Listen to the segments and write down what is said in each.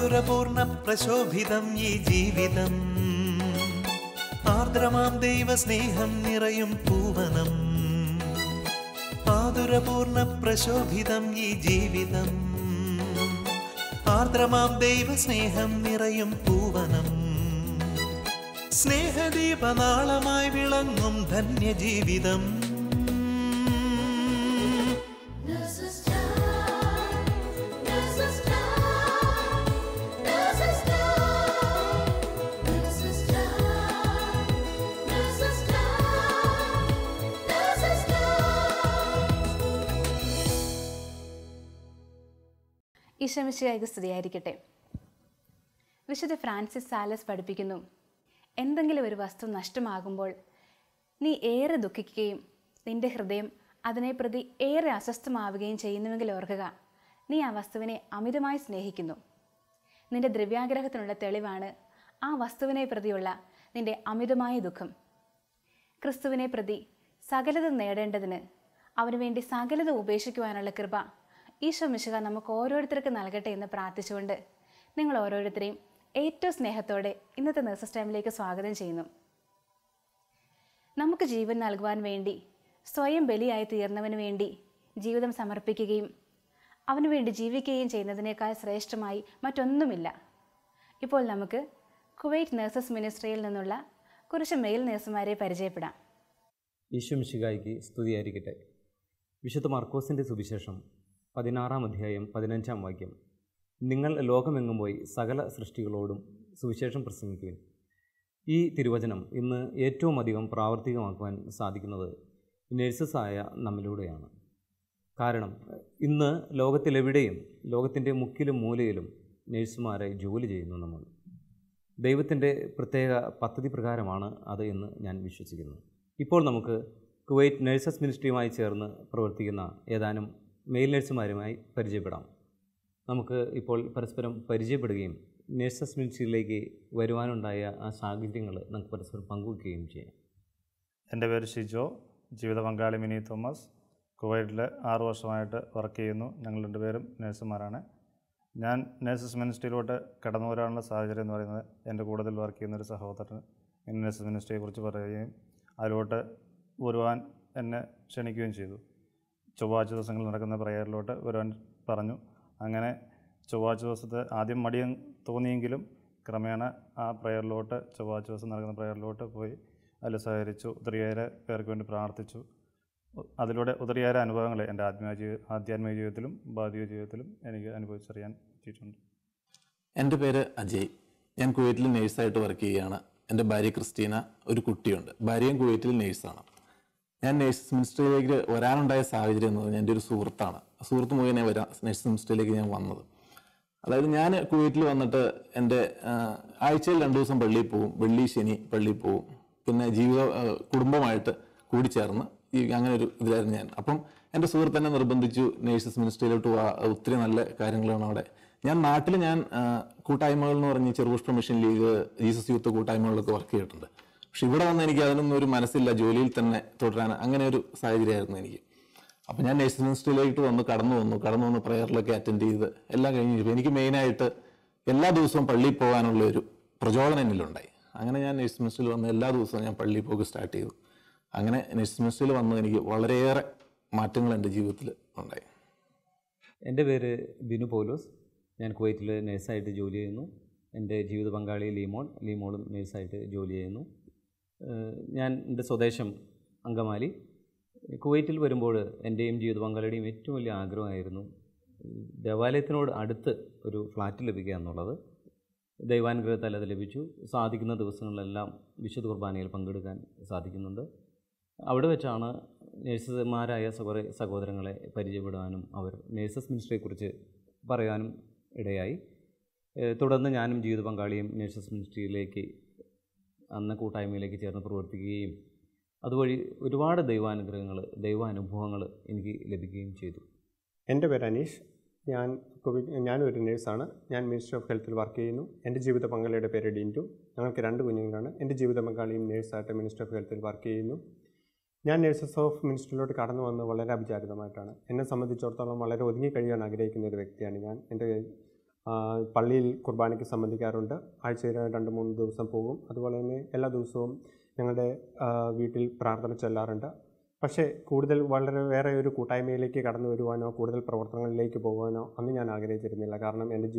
മാധുരപൂർണ്ണ പ്രശോഭിതം ഈ ജീവിതം, ആർദ്രമാം ദൈവസ്നേഹം നിറയും പൂവനം. മാധുരപൂർണ്ണ പ്രശോഭിതം ഈ ജീവിതം, ആർദ്രമാം ദൈവസ്നേഹം നിറയും പൂവനം. സ്നേഹദീപനാളമായി വിളങ്ങും ധന്യജീവിതം. ഈശോ മിശിഹായ്ക്ക് സ്തുതിയായിരിക്കട്ടെ. വിശുദ്ധ ഫ്രാൻസിസ് സാലസ് പഠിപ്പിക്കുന്നു, എന്തെങ്കിലും ഒരു വസ്തു നഷ്ടമാകുമ്പോൾ നീ ഏറെ ദുഃഖിക്കുകയും നിന്റെ ഹൃദയം അതിനെ പ്രതി ഏറെ അസ്വസ്ഥമാവുകയും ചെയ്യുന്നുവെങ്കിൽ ഓർക്കുക, നീ ആ വസ്തുവിനെ അമിതമായി സ്നേഹിക്കുന്നു. നിന്റെ ദ്രവ്യാഗ്രഹത്തിനുള്ള തെളിവാണ് ആ വസ്തുവിനെ പ്രതിയുള്ള നിന്റെ അമിതമായ ദുഃഖം. ക്രിസ്തുവിനെ പ്രതി സകലത നേടേണ്ടതിന് അവന് വേണ്ടി സകലത ഉപേക്ഷിക്കുവാനുള്ള കൃപ ഈശോ മിശിഹ നമുക്ക് ഓരോരുത്തർക്കും നൽകട്ടെ എന്ന് പ്രാർത്ഥിച്ചുകൊണ്ട് നിങ്ങൾ ഓരോരുത്തരെയും ഏറ്റവും സ്നേഹത്തോടെ ഇന്നത്തെ നേഴ്സസ് ടൈമിലേക്ക് സ്വാഗതം ചെയ്യുന്നു. നമുക്ക് ജീവൻ നൽകുവാൻ വേണ്ടി സ്വയം ബലിയായി തീർന്നവന് വേണ്ടി ജീവിതം സമർപ്പിക്കുകയും അവന് വേണ്ടി ജീവിക്കുകയും ചെയ്യുന്നതിനേക്കാൾ ശ്രേഷ്ഠമായി മറ്റൊന്നുമില്ല. ഇപ്പോൾ നമുക്ക് കുവൈറ്റ് നഴ്സസ് മിനിസ്ട്രിയിൽ നിന്നുള്ള കുറച്ച് മെയിൽ നഴ്സുമാരെ പരിചയപ്പെടാം. ഈശോ മിശിഹായ്ക്ക് സ്തുതിയായിരിക്കട്ടെ. വിശുദ്ധ മർക്കോസിൻ്റെ സുവിശേഷം 16-ാം അധ്യായം 15-ാം വാക്യം, നിങ്ങൾ ലോകമെങ്ങും പോയി സകല സൃഷ്ടികളോടും സുവിശേഷം പ്രസംഗിക്കുകയും. ഈ തിരുവചനം ഇന്ന് ഏറ്റവും അധികം പ്രാവർത്തികമാക്കുവാൻ സാധിക്കുന്നത് നഴ്സസായ നമ്മിലൂടെയാണ്. കാരണം ഇന്ന് ലോകത്തിലെവിടെയും ലോകത്തിൻ്റെ മുക്കിലും മൂലയിലും നഴ്സുമാരെ ജോലി ചെയ്യുന്നു നമ്മൾ. ദൈവത്തിൻ്റെ പ്രത്യേക പദ്ധതി പ്രകാരമാണ് അത് എന്ന് ഞാൻ വിശ്വസിക്കുന്നു. ഇപ്പോൾ നമുക്ക് കുവൈറ്റ് നഴ്സസ് മിനിസ്ട്രിയുമായി ചേർന്ന് പ്രവർത്തിക്കുന്ന ഏതാനും മെയിൽ നഴ്സുമാരുമായി പരിചയപ്പെടാം. നമുക്ക് ഇപ്പോൾ പരസ്പരം പരിചയപ്പെടുകയും നഴ്സസ് മിനിസ്ട്രിയിലേക്ക് വരുവാനുണ്ടായ ആ സാഹചര്യങ്ങൾ നമുക്ക് പരസ്പരം പങ്കുവയ്ക്കുകയും ചെയ്യാം. എൻ്റെ പേര് ഷിജോ, ജീവിത പങ്കാളി മിനി തോമസ്. കുവൈറ്റിൽ 6 വർഷമായിട്ട് വർക്ക് ചെയ്യുന്നു. ഞങ്ങൾ രണ്ടുപേരും നഴ്സുമാരാണ്. ഞാൻ നഴ്സസ് മിനിസ്ട്രിയിലോട്ട് കടന്നു വരാനുള്ള സാഹചര്യം എന്ന് പറയുന്നത്, എൻ്റെ കൂടുതൽ വർക്ക് ചെയ്യുന്നൊരു സഹോദരൻ നഴ്സസ് മിനിസ്ട്രിയെക്കുറിച്ച് പറയുകയും അതിലോട്ട് വരുവാൻ എന്നെ ക്ഷണിക്കുകയും ചെയ്തു. ചൊവ്വാഴ്ച ദിവസങ്ങളിൽ നടക്കുന്ന പ്രയറിലോട്ട് വരുവാൻ പറഞ്ഞു. അങ്ങനെ ചൊവ്വാഴ്ച ദിവസത്തെ ആദ്യം മടിയും തോന്നിയെങ്കിലും ക്രമേണ ആ പ്രയറിലോട്ട്, ചൊവ്വാഴ്ച ദിവസം നടക്കുന്ന പ്രയറിലോട്ട് പോയി അതിൽ സഹകരിച്ചു. ഒത്തിരിയേറെ പേർക്ക് വേണ്ടി പ്രാർത്ഥിച്ചു. അതിലൂടെ ഒത്തിരിയേറെ അനുഭവങ്ങൾ എൻ്റെ ആധ്യാത്മിക ജീവിതത്തിലും ഭൗതിക ജീവിതത്തിലും എനിക്ക് അനുഭവിച്ചറിയാൻ പറ്റിയിട്ടുണ്ട്. എൻ്റെ പേര് അജയ്. ഞാൻ കുവൈറ്റിൽ നേഴ്സായിട്ട് വർക്ക് ചെയ്യുകയാണ്. എൻ്റെ ഭാര്യ ക്രിസ്റ്റീന, ഒരു കുട്ടിയുണ്ട്. ഭാര്യയും കുവൈറ്റിൽ നേഴ്സാണ്. ഞാൻ നഴ്സസ് മിനിസ്ട്രിയിലേക്ക് വരാനുണ്ടായ സാഹചര്യം എന്ന് പറഞ്ഞാൽ എൻ്റെ ഒരു സുഹൃത്താണ്. സുഹൃത്ത് മുഖേന നഴ്സസ് മിനിസ്ട്രിയിലേക്ക് ഞാൻ വന്നത്. അതായത് ഞാൻ കുവൈറ്റിൽ വന്നിട്ട് എൻ്റെ ആഴ്ചയിൽ 2 ദിവസം പള്ളിയിൽ പോകും. വെള്ളി ശനി പള്ളിയിൽ പോകും. പിന്നെ കുടുംബമായിട്ട് കൂടിച്ചേർന്ന് അങ്ങനെ ഒരു ഇതിലായിരുന്നു ഞാൻ. അപ്പം എൻ്റെ സുഹൃത്ത് എന്നെ നിർബന്ധിച്ചു നഴ്സസ് മിനിസ്ട്രിയിലോട്ട് ഒത്തിരി നല്ല കാര്യങ്ങളാണ് അവിടെ. നാട്ടിൽ കൂട്ടായ്മകൾ എന്ന് പറഞ്ഞ് Cherupushpa mission league, Jesus youth കൂട്ടായ്മകളിലൊക്കെ വർക്ക് ചെയ്തിട്ടുണ്ട്. പക്ഷെ ഇവിടെ വന്ന് എനിക്ക് അതിനൊന്നും ഒരു മനസ്സില്ല, ജോലിയിൽ തന്നെ തുടരാൻ. അങ്ങനെ ഒരു സാഹചര്യമായിരുന്നു എനിക്ക്. അപ്പം ഞാൻ നഴ്സസ് മിനിസ്ട്രിയിലേക്ക് കടന്നു വന്നു പ്രയറിലൊക്കെ അറ്റൻഡ് ചെയ്ത് എല്ലാം കഴിഞ്ഞിരിക്കും. എനിക്ക് മെയിനായിട്ട് എല്ലാ ദിവസവും പള്ളിയിൽ പോകാനുള്ള ഒരു പ്രചോദനം എന്നിലുണ്ടായി. അങ്ങനെ ഞാൻ നഴ്സസ് മിനിസ്ട്രിയിൽ വന്ന് എല്ലാ ദിവസവും ഞാൻ പള്ളിയിൽ പോക്ക് സ്റ്റാർട്ട് ചെയ്തു. അങ്ങനെ നഴ്സസ് മിനിസ്ട്രിയിൽ വന്ന് എനിക്ക് വളരെയേറെ മാറ്റങ്ങൾ എൻ്റെ ജീവിതത്തിൽ ഉണ്ടായി. എൻ്റെ പേര് ബിനു പൗലോസ്. ഞാൻ കുവൈറ്റിൽ നേഴ്സായിട്ട് ജോലി ചെയ്യുന്നു. എൻ്റെ ജീവിത പങ്കാളി ലീമോളും നേഴ്സായിട്ട് ജോലി ചെയ്യുന്നു. എൻ്റെ സ്വദേശം അങ്കമാലി. കുവൈറ്റിൽ വരുമ്പോൾ എൻ്റെയും ജീവിത പങ്കാളിയുടെയും ഏറ്റവും വലിയ ആഗ്രഹമായിരുന്നു ദേവാലയത്തിനോട് അടുത്ത് ഒരു ഫ്ലാറ്റ് ലഭിക്കുക എന്നുള്ളത്. ദൈവാനുഗ്രഹത്താൽ അത് ലഭിച്ചു. സാധിക്കുന്ന ദിവസങ്ങളിലെല്ലാം വിശുദ്ധ കുർബാനയിൽ പങ്കെടുക്കാൻ സാധിക്കുന്നുണ്ട്. അവിടെ വെച്ചാണ് നേഴ്സുമാരായ സഹോദരങ്ങളെ പരിചയപ്പെടാനും അവർ നേഴ്സസ് മിനിസ്ട്രിയെക്കുറിച്ച് പറയാനും ഇടയായി. തുടർന്ന് ഞാനും ജീവിത പങ്കാളിയും നേഴ്സസ് മിനിസ്ട്രിയിലേക്ക് അന്ന് കൂട്ടായ്മയിലേക്ക് ചേർന്ന് പ്രവർത്തിക്കുകയും അതുവഴി ഒരുപാട് ദൈവാനുഭവങ്ങൾ എനിക്ക് ലഭിക്കുകയും ചെയ്തു. എൻ്റെ പേര് അനീഷ്. ഞാനൊരു നേഴ്സാണ്. ഞാൻ മിനിസ്ട്രി ഓഫ് ഹെൽത്തിൽ വർക്ക് ചെയ്യുന്നു. എൻ്റെ ജീവിത പങ്കാളിയുടെ പേര് ഡിൻറ്റു. ഞങ്ങൾക്ക് 2 കുഞ്ഞുങ്ങളാണ്. എൻ്റെ ജീവിത പങ്കാളിയും നേഴ്സായിട്ട് മിനിസ്ട്രി ഓഫ് ഹെൽത്തിൽ വർക്ക് ചെയ്യുന്നു. ഞാൻ നേഴ്സസ് ഓഫ് മിനിസ്ട്രിയിലോട്ട് കടന്നു വന്നത് വളരെ അവിചാരിതമായിട്ടാണ്. എന്നെ സംബന്ധിച്ചിടത്തോളം വളരെ ഒതുങ്ങി കഴിയാൻ ആഗ്രഹിക്കുന്ന ഒരു വ്യക്തിയാണ് ഞാൻ. എൻ്റെ പള്ളിയിൽ കുർബാനയ്ക്ക് സംബന്ധിക്കാറുണ്ട്. ആഴ്ചയിൽ 2-3 ദിവസം പോകും. അതുപോലെ തന്നെ എല്ലാ ദിവസവും ഞങ്ങളുടെ വീട്ടിൽ പ്രാർത്ഥന ചൊല്ലാറുണ്ട്. പക്ഷേ കൂടുതൽ വേറെ ഒരു കൂട്ടായ്മയിലേക്ക് കടന്നു വരുവാനോ കൂടുതൽ പ്രവർത്തനങ്ങളിലേക്ക് പോകാനോ അന്ന് ഞാൻ ആഗ്രഹിച്ചിരുന്നില്ല. കാരണം എൻ്റെ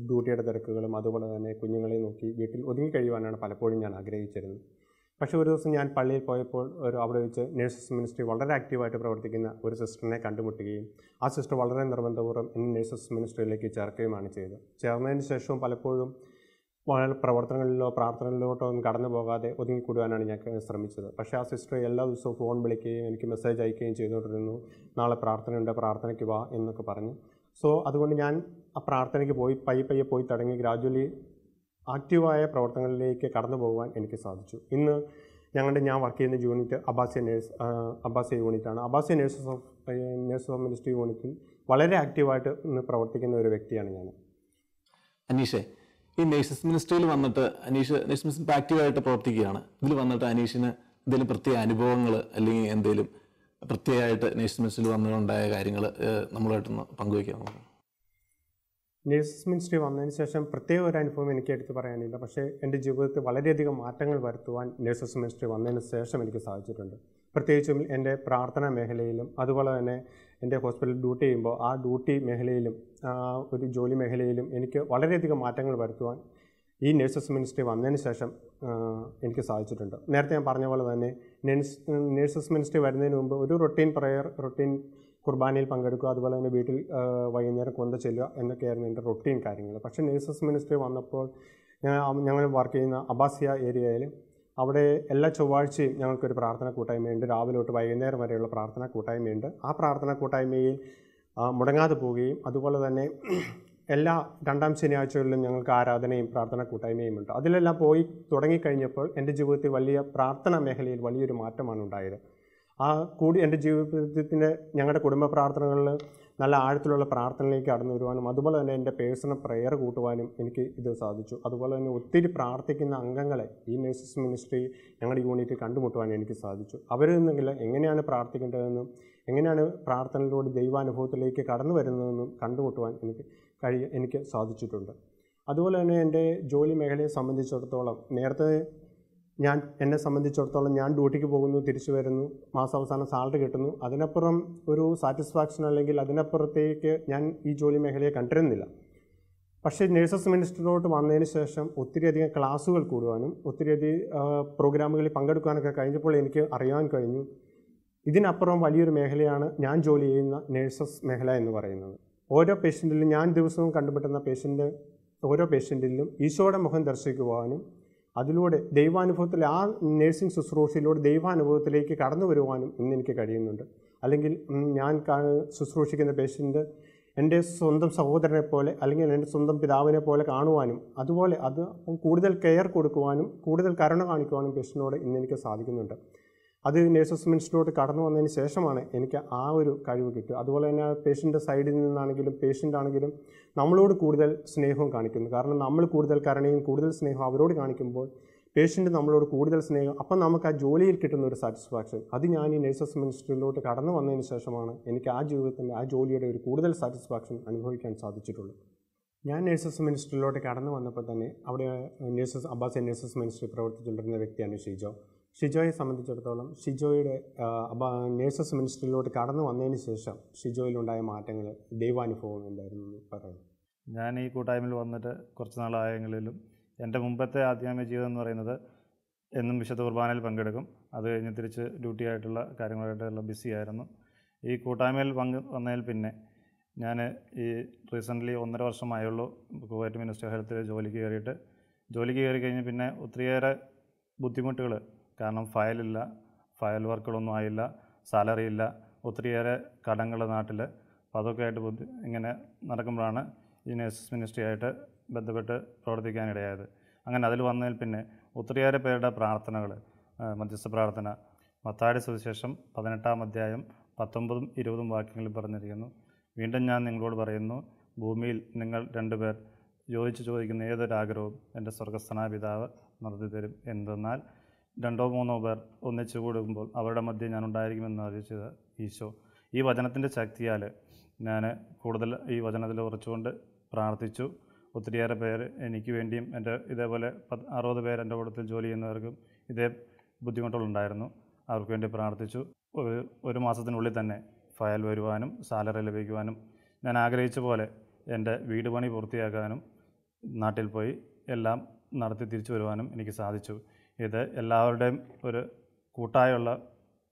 ഡ്യൂട്ടിയുടെ തിരക്കുകളും അതുപോലെ തന്നെ കുഞ്ഞുങ്ങളെ നോക്കി വീട്ടിൽ ഒതുങ്ങി കഴിയുവാനാണ് പലപ്പോഴും ഞാൻ ആഗ്രഹിച്ചിരുന്നത്. പക്ഷേ ഒരു ദിവസം ഞാൻ പള്ളിയിൽ പോയപ്പോൾ അവിടെ വെച്ച് നേഴ്സസ് മിനിസ്ട്രി വളരെ ആക്റ്റീവായിട്ട് പ്രവർത്തിക്കുന്ന ഒരു സിസ്റ്ററിനെ കണ്ടുമുട്ടുകയും ആ സിസ്റ്റർ വളരെ നിർബന്ധപൂർവ്വം എന്നെ നേഴ്സസ് മിനിസ്ട്രിയിലേക്ക് ചേർക്കുകയുമാണ് ചെയ്തത്. ചേർന്നതിന് ശേഷവും പലപ്പോഴും പ്രവർത്തനങ്ങളിലോ പ്രാർത്ഥനകളിലോട്ടോ ഒന്നും കടന്നു പോകാതെ ഒതുങ്ങിക്കൂടുവാനാണ് ഞാൻ ശ്രമിച്ചത്. പക്ഷേ ആ സിസ്റ്റർ എല്ലാ ദിവസവും ഫോൺ വിളിക്കുകയും എനിക്ക് മെസ്സേജ് അയക്കുകയും ചെയ്തുകൊണ്ടിരുന്നു. നാളെ പ്രാർത്ഥനയുണ്ട്, പ്രാർത്ഥനയ്ക്ക് വാ എന്നൊക്കെ പറഞ്ഞു. അതുകൊണ്ട് ഞാൻ ആ പ്രാർത്ഥനയ്ക്ക് പയ്യെ പോയി തുടങ്ങി ഗ്രാജുവലി ആക്റ്റീവായ പ്രവർത്തനങ്ങളിലേക്ക് കടന്നു പോകുവാൻ എനിക്ക് സാധിച്ചു. ഇന്ന് ഞാൻ വർക്ക് ചെയ്യുന്ന യൂണിറ്റ് അബ്ബാസിയ യൂണിറ്റാണ്. അബ്ബാസിയ നേഴ്സസ് ഓഫ് മിനിസ്ട്രി യൂണിറ്റിൽ വളരെ ആക്റ്റീവായിട്ട് ഇന്ന് പ്രവർത്തിക്കുന്ന ഒരു വ്യക്തിയാണ് ഞാൻ. അനീഷേ, ഈ നേഴ്സസ് മിനിസ്ട്രിയിൽ വന്നിട്ട് അനീഷ് നേഴ്സസ് മിനിസ്ട്രി ആക്റ്റീവായിട്ട് പ്രവർത്തിക്കുകയാണ്. ഇതിൽ വന്നിട്ട് അനീഷിന് എന്തെങ്കിലും പ്രത്യേക അനുഭവങ്ങൾ അല്ലെങ്കിൽ എന്തെങ്കിലും പ്രത്യേകമായിട്ട് നേഴ്സസ് മിനിസ്ട്രിയിൽ വന്നുകൊണ്ടായ കാര്യങ്ങൾ നമ്മളുമായിട്ടൊന്ന് പങ്കുവയ്ക്കാമോ? നേഴ്സസ് മിനിസ്ട്രി വന്നതിന് ശേഷം പ്രത്യേക ഒരു അനുഭവം എനിക്ക് എടുത്ത് പറയാനില്ല. പക്ഷേ എൻ്റെ ജീവിതത്തിൽ വളരെയധികം മാറ്റങ്ങൾ വരുത്തുവാൻ നേഴ്സസ് മിനിസ്ട്രി വന്നതിന് ശേഷം എനിക്ക് സാധിച്ചിട്ടുണ്ട്. പ്രത്യേകിച്ചും എൻ്റെ പ്രാർത്ഥനാ മേഖലയിലും അതുപോലെ തന്നെ എൻ്റെ ഹോസ്പിറ്റലിൽ ഡ്യൂട്ടി ചെയ്യുമ്പോൾ ആ ഡ്യൂട്ടി മേഖലയിലും ഒരു ജോലി മേഖലയിലും എനിക്ക് വളരെയധികം മാറ്റങ്ങൾ വരുത്തുവാൻ ഈ നേഴ്സസ് മിനിസ്ട്രി വന്നതിന് ശേഷം എനിക്ക് സാധിച്ചിട്ടുണ്ട്. നേരത്തെ ഞാൻ പറഞ്ഞ പോലെ തന്നെ നേഴ്സസ് മിനിസ്ട്രി വരുന്നതിന് മുമ്പ് ഒരു റൊട്ടീൻ കുർബാനയിൽ പങ്കെടുക്കുക, അതുപോലെ തന്നെ വീട്ടിൽ വൈകുന്നേരം കൊന്ത ചെല്ലുക എന്നൊക്കെയായിരുന്നു എൻ്റെ റൊട്ടീൻ കാര്യങ്ങൾ. പക്ഷേ നേഴ്സസ് മിനിസ്ട്രി വന്നപ്പോൾ ഞങ്ങൾ വർക്ക് ചെയ്യുന്ന അബ്ബാസിയ ഏരിയയിൽ അവിടെ എല്ലാ ചൊവ്വാഴ്ചയും ഞങ്ങൾക്കൊരു പ്രാർത്ഥന കൂട്ടായ്മയുണ്ട്. രാവിലെ തൊട്ട് വൈകുന്നേരം വരെയുള്ള പ്രാർത്ഥന കൂട്ടായ്മയുണ്ട്. ആ പ്രാർത്ഥന കൂട്ടായ്മയിൽ മുടങ്ങാതെ പോവുകയും അതുപോലെ തന്നെ എല്ലാ 2ാം ശനിയാഴ്ചകളിലും ഞങ്ങൾക്ക് ആരാധനയും പ്രാർത്ഥന കൂട്ടായ്മയും ഉണ്ട്. അതിലെല്ലാം പോയി തുടങ്ങിക്കഴിഞ്ഞപ്പോൾ എൻ്റെ ജീവിതത്തിൽ വലിയ പ്രാർത്ഥനാ മേഖലയിൽ വലിയൊരു മാറ്റമാണ് ഉണ്ടായത്. എൻ്റെ ജീവിതത്തിൻ്റെ ഞങ്ങളുടെ കുടുംബ പ്രാർത്ഥനകളിൽ നല്ല ആഴത്തിലുള്ള പ്രാർത്ഥനയിലേക്ക് കടന്നു വരുവാനും അതുപോലെ തന്നെ എൻ്റെ പേഴ്സണൽ പ്രെയർ കൂട്ടുവാനും എനിക്ക് ഇത് സാധിച്ചു. അതുപോലെ തന്നെ ഒത്തിരി പ്രാർത്ഥിക്കുന്ന അംഗങ്ങളെ ഈ നേഴ്സസ് മിനിസ്ട്രി ഞങ്ങളുടെ യൂണിറ്റിൽ കണ്ടുമുട്ടുവാൻ എനിക്ക് സാധിച്ചു. അവരിൽ നിന്നെങ്കിലും എങ്ങനെയാണ് പ്രാർത്ഥിക്കേണ്ടതെന്നും എങ്ങനെയാണ് പ്രാർത്ഥനയിലൂടെ ദൈവാനുഭവത്തിലേക്ക് കടന്നു വരുന്നതെന്നും കണ്ടുമുട്ടുവാൻ എനിക്ക് സാധിച്ചിട്ടുണ്ട്. അതുപോലെ തന്നെ എൻ്റെ ജോലി മേഖലയെ സംബന്ധിച്ചിടത്തോളം നേരത്തെ എന്നെ സംബന്ധിച്ചിടത്തോളം ഞാൻ ഡ്യൂട്ടിക്ക് പോകുന്നു, തിരിച്ചു വരുന്നു, മാസാവസാനം സാലറി കിട്ടുന്നു. അതിനപ്പുറം ഒരു സാറ്റിസ്ഫാക്ഷൻ അല്ലെങ്കിൽ അതിനപ്പുറത്തേക്ക് ഞാൻ ഈ ജോലി മേഖലയെ കണ്ടിരുന്നില്ല. പക്ഷേ നേഴ്സസ് മിനിസ്ട്രിയിലോട്ട് വന്നതിന് ശേഷം ഒത്തിരിയധികം ക്ലാസ്സുകൾ കൂടുവാനും ഒത്തിരിയധികം പ്രോഗ്രാമുകളിൽ പങ്കെടുക്കാനൊക്കെ കഴിഞ്ഞപ്പോൾ എനിക്ക് അറിയാൻ കഴിഞ്ഞു ഇതിനപ്പുറം വലിയൊരു മേഖലയാണ് ഞാൻ ജോലി ചെയ്യുന്ന നേഴ്സസ് മേഖല എന്ന് പറയുന്നത്. ഓരോ പേഷ്യൻറ്റിലും ഞാൻ ദിവസവും കണ്ടുമുട്ടുന്ന ഓരോ പേഷ്യൻറ്റിലും ഈശോയുടെ മുഖം ദർശിക്കുവാനും അതിലൂടെ ദൈവാനുഭവത്തിൽ ആ നേഴ്സിംഗ് ശുശ്രൂഷയിലൂടെ ദൈവാനുഭവത്തിലേക്ക് കടന്നു വരുവാനും ഇന്നെനിക്ക് കഴിയുന്നുണ്ട്. അല്ലെങ്കിൽ ഞാൻ ശുശ്രൂഷിക്കുന്ന പേഷ്യൻ്റ് എൻ്റെ സ്വന്തം സഹോദരനെ പോലെ അല്ലെങ്കിൽ എൻ്റെ സ്വന്തം പിതാവിനെ പോലെ കാണുവാനും അതുപോലെ അത് കൂടുതൽ കെയർ കൊടുക്കുവാനും കൂടുതൽ കരുണ കാണിക്കുവാനും പേഷ്യൻറ്റിനോട് ഇന്നെനിക്ക് സാധിക്കുന്നുണ്ട്. അത് നേഴ്സസ് മിനിസ്ട്രിയിലോട്ട് കടന്നു വന്നതിന് ശേഷമാണ് എനിക്ക് ആ ഒരു കഴിവ് കിട്ടുക. അതുപോലെ തന്നെ പേഷ്യൻ്റെ സൈഡിൽ നിന്നാണെങ്കിലും പേഷ്യൻ്റ് ആണെങ്കിലും നമ്മളോട് കൂടുതൽ സ്നേഹവും കാണിക്കുന്നു. കാരണം നമ്മൾ കൂടുതൽ കരുണയും കൂടുതൽ സ്നേഹവും അവരോട് കാണിക്കുമ്പോൾ പേഷ്യൻ്റ് നമ്മളോട് കൂടുതൽ സ്നേഹം, അപ്പം നമുക്ക് ആ ജോലിയിൽ കിട്ടുന്ന ഒരു സാറ്റിസ്ഫാക്ഷൻ അത് ഞാൻ ഈ നേഴ്സസ് മിനിസ്ട്രിയിലോട്ട് കടന്നു വന്നതിന് ശേഷമാണ് എനിക്ക് ആ ജീവിതത്തിൻ്റെ ആ ജോലിയുടെ ഒരു കൂടുതൽ സാറ്റിസ്ഫാക്ഷൻ അനുഭവിക്കാൻ സാധിച്ചിട്ടുള്ളൂ. ഞാൻ നേഴ്സസ് മിനിസ്ട്രിയിലോട്ട് കടന്നു വന്നപ്പോൾ തന്നെ അവിടെ അബ്ബാസിയ നേഴ്സസ് മിനിസ്ട്രി പ്രവർത്തിച്ചുകൊണ്ടിരുന്ന വ്യക്തിയാണ് ഷിജോയെ സംബന്ധിച്ചിടത്തോളം ഷിജോയുടെ നേഴ്സസ് മിനിസ്ട്രിയിലോട്ട് കടന്നു വന്നതിന് ശേഷം ഷിജോയിലുണ്ടായ മാറ്റങ്ങൾ ദൈവാനുഭവം എന്തായിരുന്നു പറയുന്നത്? ഞാൻ ഈ കൂട്ടായ്മയിൽ വന്നിട്ട് കുറച്ച് നാളായെങ്കിലും എൻ്റെ മുമ്പത്തെ ആധ്യാത്മിക ജീവിതം എന്ന് പറയുന്നത് എന്നും വിശുദ്ധ കുർബാനയിൽ പങ്കെടുക്കും, അത് കഴിഞ്ഞ് തിരിച്ച് ഡ്യൂട്ടി ആയിട്ടുള്ള കാര്യങ്ങളായിട്ടുള്ള ബിസി ആയിരുന്നു. ഈ കൂട്ടായ്മയിൽ വന്നതിൽ പിന്നെ ഞാൻ ഈ റീസെൻ്റ്ലി 1.5 വർഷമായുള്ളൂ കുവൈറ്റ് മിനിസ്റ്റർ ഓഫ് ഹെൽത്തിൽ ജോലിക്ക് കയറി കഴിഞ്ഞ് പിന്നെ ഒത്തിരിയേറെ ബുദ്ധിമുട്ടുകൾ, കാരണം ഫയൽ വർക്കുകളൊന്നും ആയില്ല, സാലറി ഇല്ല, ഒത്തിരിയേറെ കടങ്ങൾ നാട്ടിൽ. അപ്പോൾ അതൊക്കെ ആയിട്ട് ഇങ്ങനെ നടക്കുമ്പോഴാണ് ഈ നേഴ്സസ് മിനിസ്ട്രി ആയിട്ട് ബന്ധപ്പെട്ട് പ്രവർത്തിക്കാനിടയായത്. അങ്ങനെ അതിൽ വന്നതിൽ പിന്നെ ഒത്തിരിയേറെ പേരുടെ പ്രാർത്ഥനകൾ, മധ്യസ്ഥ പ്രാർത്ഥന മത്തായിയുടെ സുവിശേഷം 18-ാം അധ്യായം 19ഉം 20ഉം വാക്യങ്ങളിൽ പറഞ്ഞിരിക്കുന്നു, വീണ്ടും ഞാൻ നിങ്ങളോട് പറയുന്നു, ഭൂമിയിൽ നിങ്ങൾ 2 പേർ ചോദിക്കുന്ന ഏതൊരാഗ്രഹവും എൻ്റെ സ്വർഗസ്ഥനായ പിതാവ് നടത്തി തരും. എന്തെന്നാൽ 2-3 പേർ ഒന്നിച്ചു കൂടുമ്പോൾ അവരുടെ മധ്യേ ഞാൻ ഉണ്ടായിരിക്കുമെന്ന് അറിയിച്ചത് ഈശോ. ഈ വചനത്തിൻ്റെ ശക്തിയാൽ ഞാൻ കൂടുതൽ ഈ വചനത്തിൽ ഉറച്ചുകൊണ്ട് പ്രാർത്ഥിച്ചു. ഒത്തിരിയേറെ പേര് എനിക്ക് വേണ്ടിയും എൻ്റെ ഇതേപോലെ 60 പേര് എൻ്റെ കൂട്ടത്തിൽ ജോലി ചെയ്യുന്നവർക്കും ഇതേ ബുദ്ധിമുട്ടുകളുണ്ടായിരുന്നു. അവർക്ക് വേണ്ടി പ്രാർത്ഥിച്ചു. ഒരു മാസത്തിനുള്ളിൽ തന്നെ ഫയൽ വരുവാനും സാലറി ലഭിക്കുവാനും ഞാൻ ആഗ്രഹിച്ച പോലെ എൻ്റെ വീട് പണി പൂർത്തിയാക്കാനും നാട്ടിൽ പോയി എല്ലാം നടത്തി തിരിച്ചു വരുവാനും എനിക്ക് സാധിച്ചു. ഇത് എല്ലാവരുടെയും ഒരു കൂട്ടായുള്ള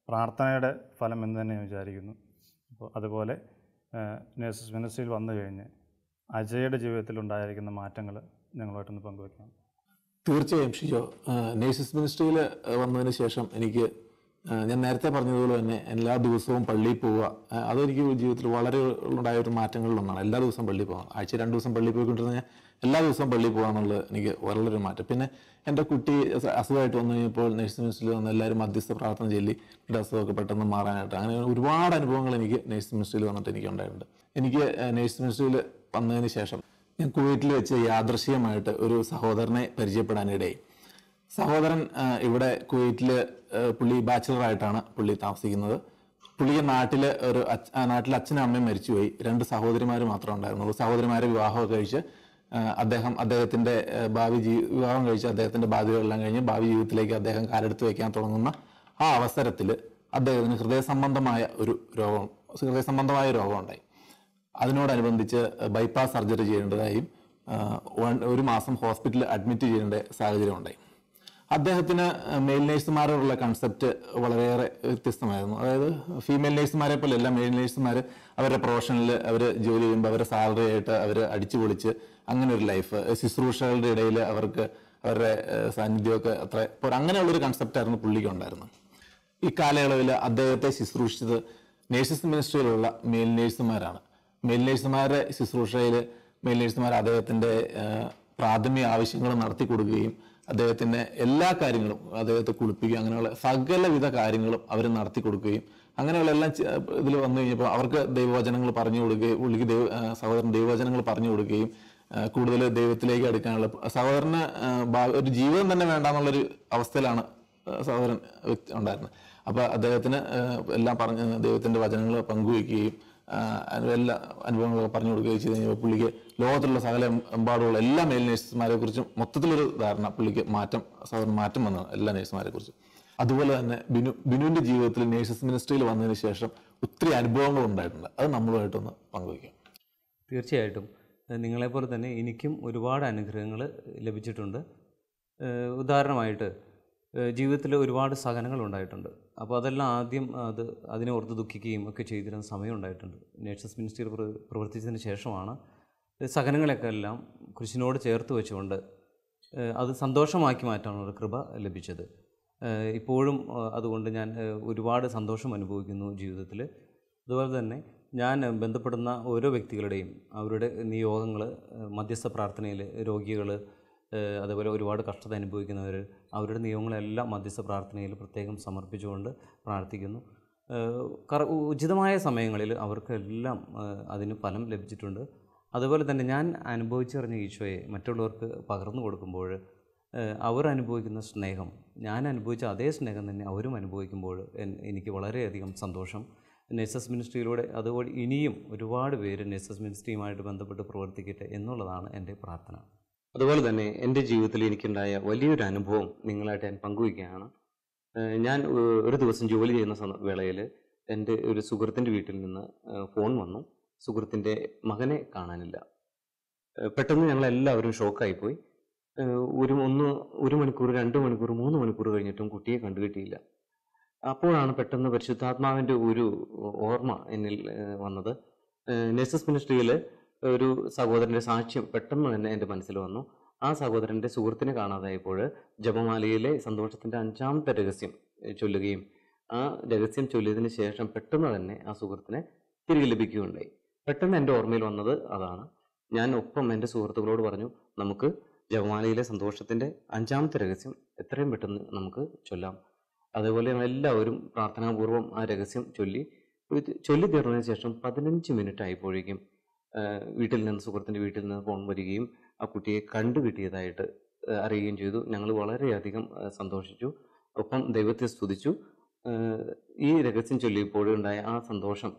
പ്രാർത്ഥനയുടെ ഫലം എന്ന് തന്നെ ഞാൻ വിചാരിക്കുന്നു. അപ്പോൾ അതുപോലെ നേഴ്സസ് മിനിസ്ട്രിയിൽ വന്നു കഴിഞ്ഞ് അജയുടെ ജീവിതത്തിൽ ഉണ്ടായിരിക്കുന്ന മാറ്റങ്ങൾ ഞങ്ങളുമായിട്ടൊന്ന് പങ്കുവയ്ക്കാം. തീർച്ചയായും ഷിജോ, നേഴ്സസ് മിനിസ്ട്രിയിൽ വന്നതിന് ശേഷം എനിക്ക് ഞാൻ നേരത്തെ പറഞ്ഞതുപോലെ തന്നെ എല്ലാ ദിവസവും പള്ളിയിൽ പോവുക, അതെനിക്ക് ജീവിതത്തിൽ വളരെ ഉണ്ടായ ഒരു മാറ്റങ്ങളിലൊന്നാണ്. എല്ലാ ദിവസവും പള്ളിയിൽ പോകാം. ആഴ്ച 2 ദിവസം പള്ളിയിൽ പോയിക്കൊണ്ടിരുന്ന ഞാൻ എല്ലാ ദിവസവും പള്ളിയിൽ പോകാൻ എന്നുള്ളത് എനിക്ക് വളരെ മാറ്റം. പിന്നെ എൻ്റെ കുട്ടി അസുഖമായിട്ട് വന്നു കഴിഞ്ഞപ്പോൾ നേഴ്സസ് മിനിസ്ട്രിയിൽ വന്ന് എല്ലാവരും മധ്യസ്ഥ പ്രാർത്ഥന ചൊല്ലി എൻ്റെ അസുഖമൊക്കെ പെട്ടെന്ന് മാറാനായിട്ട് അങ്ങനെ ഒരുപാട് അനുഭവങ്ങൾ എനിക്ക് നേഴ്സസ് മിനിസ്ട്രിയിൽ വന്നിട്ട് എനിക്ക് ഉണ്ടായിട്ടുണ്ട്. എനിക്ക് നേഴ്സസ് മിനിസ്ട്രിയിൽ വന്നതിന് ശേഷം ഞാൻ കുവൈറ്റിൽ വെച്ച് യാദൃശ്ചികമായിട്ട് ഒരു സഹോദരനെ പരിചയപ്പെടാനിടയായി. സഹോദരൻ ഇവിടെ കുവൈറ്റിൽ പുള്ളി ബാച്ചിലറായിട്ടാണ് പുള്ളി താമസിക്കുന്നത്. പുള്ളിക്ക് നാട്ടിൽ അച്ഛനും അമ്മയും മരിച്ചുപോയി. 2 സഹോദരിമാർ മാത്രമേ ഉണ്ടായിരുന്നുള്ളൂ. സഹോദരിമാരെ വിവാഹമൊക്കെ കഴിച്ച് അദ്ദേഹത്തിൻ്റെ വിവാഹം കഴിച്ച് അദ്ദേഹത്തിൻ്റെ ബാധ്യതകളെല്ലാം കഴിഞ്ഞ് ഭാവി ജീവിതത്തിലേക്ക് അദ്ദേഹം കാലെടുത്ത് വയ്ക്കാൻ തുടങ്ങുന്ന ആ അവസരത്തിൽ അദ്ദേഹത്തിന് ഹൃദയ സംബന്ധമായ രോഗം ഉണ്ടായി. അതിനോടനുബന്ധിച്ച് ബൈപ്പാസ് സർജറി ചെയ്യേണ്ടതായും 1 മാസം ഹോസ്പിറ്റലിൽ അഡ്മിറ്റ് ചെയ്യേണ്ട സാഹചര്യം ഉണ്ടായി. അദ്ദേഹത്തിന് മെയിൽ നേഴ്സുമാരോടുള്ള കൺസെപ്റ്റ് വളരെയേറെ വ്യത്യസ്തമായിരുന്നു. അതായത് ഫീമെയിൽ നേഴ്സുമാരെ പോലെയല്ല മെയിൽ നേഴ്സുമാർ അവരുടെ പ്രൊഫഷനിൽ അവർ ജോലി ചെയ്യുമ്പോൾ അവരുടെ സാലറി ആയിട്ട് അവർ അടിച്ചു പൊളിച്ച് അങ്ങനെ ഒരു ലൈഫ്, ശുശ്രൂഷകളുടെ ഇടയിൽ അവർക്ക് അവരുടെ സാന്നിധ്യമൊക്കെ അങ്ങനെയുള്ളൊരു കൺസെപ്റ്റായിരുന്നു പുള്ളിക്ക് ഉണ്ടായിരുന്നത്. ഈ കാലയളവിൽ അദ്ദേഹത്തെ ശുശ്രൂഷിച്ചത് നേഴ്സസ് മിനിസ്ട്രിയിലുള്ള മെയിൽ നേഴ്സുമാരാണ്. മെയിൽ നേഴ്സുമാരുടെ ശുശ്രൂഷയിൽ മെയിൽ നേഴ്സുമാർ അദ്ദേഹത്തിൻ്റെ പ്രാഥമിക ആവശ്യങ്ങൾ നടത്തി കൊടുക്കുകയും അദ്ദേഹത്തിൻ്റെ എല്ലാ കാര്യങ്ങളും അദ്ദേഹത്തെ കുളിപ്പിക്കുക, അങ്ങനെയുള്ള സകലവിധ കാര്യങ്ങളും അവർ നടത്തി കൊടുക്കുകയും അങ്ങനെയുള്ള എല്ലാം ഇതിൽ വന്നു കഴിഞ്ഞപ്പോൾ അവർക്ക് ദൈവവചനങ്ങൾ പറഞ്ഞു കൊടുക്കുകയും പുള്ളിക്ക് സഹോദരൻ ദൈവവചനങ്ങൾ പറഞ്ഞു കൊടുക്കുകയും കൂടുതൽ ദൈവത്തിലേക്ക് അടുക്കാനുള്ള സഹോദരന് ഒരു ജീവിതം തന്നെ വേണ്ടാന്നുള്ളൊരു അവസ്ഥയിലാണ് സഹോദരൻ ഉണ്ടായിരുന്നത്. അപ്പോൾ അദ്ദേഹത്തിന് എല്ലാം പറഞ്ഞ് ദൈവത്തിൻ്റെ വചനങ്ങൾ പങ്കുവയ്ക്കുകയും എല്ലാ അനുഭവങ്ങളൊക്കെ പറഞ്ഞു കൊടുക്കുകയും ചെയ്ത് കഴിഞ്ഞപ്പോൾ പുള്ളിക്ക് ലോകത്തിലുള്ള സകല എമ്പാടുള്ള എല്ലാ മെയിൽ നേഴ്സുമാരെ കുറിച്ചും മൊത്തത്തിലൊരു ധാരണ പുള്ളിക്ക് സഹോദരൻ മാറ്റം വന്നു എല്ലാ നേഴ്സുമാരെ കുറിച്ചും. അതുപോലെ തന്നെ ബിനുവിൻ്റെ ജീവിതത്തിൽ നേഴ്സസ് മിനിസ്ട്രിയിൽ വന്നതിന് ശേഷം ഒത്തിരി അനുഭവങ്ങൾ ഉണ്ടായിട്ടുണ്ട്. അത് നമ്മളുമായിട്ടൊന്ന് പങ്കുവയ്ക്കാം. തീർച്ചയായിട്ടും നിങ്ങളെപ്പോലെ തന്നെ എനിക്കും ഒരുപാട് അനുഗ്രഹങ്ങൾ ലഭിച്ചിട്ടുണ്ട്. ഉദാഹരണമായിട്ട് ജീവിതത്തിൽ ഒരുപാട് സഹനങ്ങൾ ഉണ്ടായിട്ടുണ്ട്. അപ്പോൾ അതെല്ലാം ആദ്യം അതിനെ ഓർത്ത് ദുഃഖിക്കുകയും ഒക്കെ ചെയ്തിരുന്ന സമയം ഉണ്ടായിട്ടുണ്ട്. നേഴ്സസ് മിനിസ്ട്രിയിൽ പ്രവർത്തിച്ചതിന് ശേഷമാണ് സഹനങ്ങളൊക്കെ എല്ലാം കുരിശിനോട് ചേർത്ത് വെച്ചുകൊണ്ട് അത് സന്തോഷമാക്കി മാറ്റാനുള്ള കൃപ ലഭിച്ചത്. ഇപ്പോഴും അതുകൊണ്ട് ഞാൻ ഒരുപാട് സന്തോഷം അനുഭവിക്കുന്നു ജീവിതത്തിൽ. അതുപോലെ തന്നെ ഞാൻ ബന്ധപ്പെടുന്ന ഓരോ വ്യക്തികളുടെയും അവരുടെ നിയോഗങ്ങൾ, മധ്യസ്ഥ പ്രാർത്ഥനയിൽ രോഗികൾ, അതുപോലെ ഒരുപാട് കഷ്ടത അനുഭവിക്കുന്നവർ, അവരുടെ നിയമങ്ങളെല്ലാം മധ്യസ്ഥ പ്രാർത്ഥനയിൽ പ്രത്യേകം സമർപ്പിച്ചുകൊണ്ട് പ്രാർത്ഥിക്കുന്നു. ഉചിതമായ സമയങ്ങളിൽ അവർക്കെല്ലാം അതിന് ഫലം ലഭിച്ചിട്ടുണ്ട്. അതുപോലെ തന്നെ ഞാൻ അനുഭവിച്ചറിഞ്ഞ ഈശോയെ മറ്റുള്ളവർക്ക് പകർന്നു കൊടുക്കുമ്പോൾ അവർ അനുഭവിക്കുന്ന സ്നേഹം, ഞാൻ അനുഭവിച്ച അതേ സ്നേഹം തന്നെ അവരും അനുഭവിക്കുമ്പോൾ എനിക്ക് വളരെയധികം സന്തോഷം. നേഴ്സസ് മിനിസ്ട്രിയിലൂടെ അതുപോലെ ഇനിയും ഒരുപാട് പേര് നേഴ്സസ് മിനിസ്ട്രിയുമായിട്ട് ബന്ധപ്പെട്ട് പ്രവർത്തിക്കട്ടെ എന്നുള്ളതാണ് എൻ്റെ പ്രാർത്ഥന. അതുപോലെ തന്നെ എൻ്റെ ജീവിതത്തിൽ എനിക്കുണ്ടായ വലിയൊരു അനുഭവം നിങ്ങളായിട്ട് ഞാൻ പങ്കുവയ്ക്കുകയാണ്. ഞാൻ ഒരു ദിവസം ജോലി ചെയ്യുന്ന വേളയിൽ എൻ്റെ ഒരു സുഹൃത്തിൻ്റെ വീട്ടിൽ നിന്ന് ഫോൺ വന്നു. സുഹൃത്തിൻ്റെ മകനെ കാണാനില്ല. പെട്ടെന്ന് ഞങ്ങളെല്ലാവരും ഷോക്കായിപ്പോയി. ഒരു മണിക്കൂർ, 2 മണിക്കൂർ, 3 മണിക്കൂർ കഴിഞ്ഞിട്ടും കുട്ടിയെ കണ്ടുകിട്ടിയില്ല. അപ്പോഴാണ് പെട്ടെന്ന് പരിശുദ്ധാത്മാവിൻ്റെ ഒരു ഓർമ്മ എന്നിൽ വന്നത്. നേഴ്സസ് മിനിസ്ട്രിയിൽ ഒരു സഹോദരൻ്റെ സാക്ഷ്യം പെട്ടെന്ന് തന്നെ എൻ്റെ മനസ്സിൽ വന്നു. ആ സഹോദരൻ്റെ സുഹൃത്തിനെ കാണാതായപ്പോൾ ജപമാലയിലെ സന്തോഷത്തിൻ്റെ 5ാമത്തെ രഹസ്യം ചൊല്ലുകയും ആ രഹസ്യം ചൊല്ലിയതിന് ശേഷം പെട്ടെന്ന് തന്നെ ആ സുഹൃത്തിനെ തിരികെ ലഭിക്കുകയുണ്ടായി. പെട്ടെന്ന് എൻ്റെ ഓർമ്മയിൽ വന്നത് അതാണ്. ഞാൻ ഒപ്പം എൻ്റെ സുഹൃത്തുക്കളോട് പറഞ്ഞു, നമുക്ക് ജപമാലയിലെ സന്തോഷത്തിൻ്റെ 5ാമത്തെ രഹസ്യം എത്രയും പെട്ടെന്ന് നമുക്ക് ചൊല്ലാം. അതേപോലെ ഞങ്ങളെല്ലാവരും പ്രാർത്ഥനാപൂർവ്വം ആ രഹസ്യം ചൊല്ലി തീർന്നതിന് ശേഷം 15 മിനിറ്റ് ആയപ്പോഴേക്കും സുഹൃത്തിൻ്റെ വീട്ടിൽ നിന്ന് ഫോൺ വരികയും ആ കുട്ടിയെ കണ്ടുകിട്ടിയതായിട്ട് അറിയുകയും ചെയ്തു. ഞങ്ങൾ വളരെയധികം സന്തോഷിച്ചു, ഒപ്പം ദൈവത്തെ സ്തുതിച്ചു. ഈ രഹസ്യം ചൊല്ലിയപ്പോഴുണ്ടായ ആ സന്തോഷം